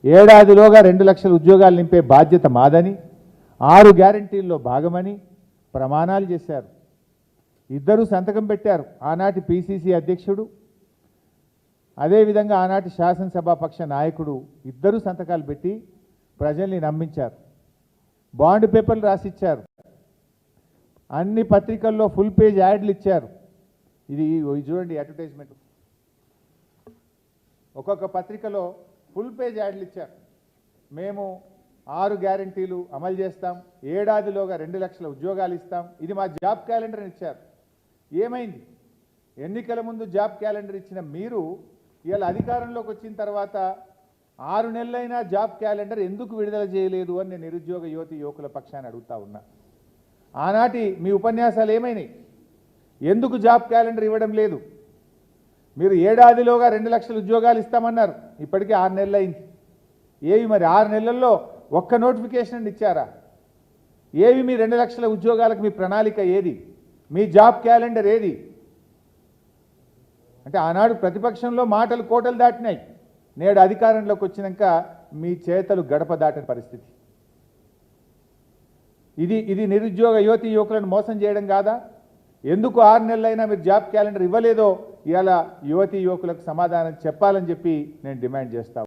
ఏడాదిలోగా 2 లక్షల ఉద్యోగాలు నింపే బాధ్యత మాదని 6 గ్యారంటీల్లో భాగమని ప్రమాణాలు చేశారు. ఇద్దరు సంతకం పెట్టారు. ఆనాటి పిసిసి అధ్యక్షుడు అదేవిధంగా ఆనాటి శాసనసభాపక్ష నాయకుడు ఇద్దరు సంతకాలు పెట్టి ప్రజల్ని నమ్మించారు. బాండ్ పేపర్లు రాసిచ్చారు. అన్ని పత్రికల్లో ఫుల్ పేజ్ యాడ్లు ఇచ్చారు. ఇది చూడండి అడ్వర్టైజ్మెంట్. ఒక్కొక్క పత్రికలో ఫుల్ పేజ్ యాడ్లు ఇచ్చారు. మేము 6 గ్యారంటీలు అమలు చేస్తాం, ఏడాదిలోగా 2 లక్షల ఉద్యోగాలు ఇస్తాం, ఇది మా జాబ్ క్యాలెండర్ అని ఇచ్చారు. ఏమైంది? ఎన్నికల ముందు జాబ్ క్యాలెండర్ ఇచ్చిన మీరు ఇవాళ అధికారంలోకి వచ్చిన తర్వాత 6 నెలలైనా జాబ్ క్యాలెండర్ ఎందుకు విడుదల చేయలేదు అని నేను నిరుద్యోగ యువకుల పక్షాన్ని అడుగుతా ఉన్నా. ఆనాటి మీ ఉపన్యాసాలు ఏమైనాయి? ఎందుకు జాబ్ క్యాలెండర్ ఇవ్వడం లేదు? మీరు ఏడాదిలోగా 2 లక్షల ఉద్యోగాలు ఇస్తామన్నారు. ఇప్పటికీ 6 నెలలు అయింది. ఏవి మరి 6 నెలల్లో ఒక్క నోటిఫికేషన్ ఇచ్చారా? ఏవి మీ 2 లక్షల ఉద్యోగాలకు మీ ప్రణాళిక ఏది? మీ జాబ్ క్యాలెండర్ ఏది? అంటే ఆనాడు ప్రతిపక్షంలో మాటలు కోటలు దాటినాయి. నేడు అధికారంలోకి వచ్చినాక మీ చేతలు గడప దాటిన పరిస్థితి. ఇది నిరుద్యోగ యువకులను మోసం చేయడం కాదా? ఎందుకు 6 నెలలైనా మీరు జాబ్ క్యాలెండర్ ఇవ్వలేదో ఇవాళ యువకులకు సమాధానం చెప్పాలని చెప్పి నేను డిమాండ్ చేస్తాను.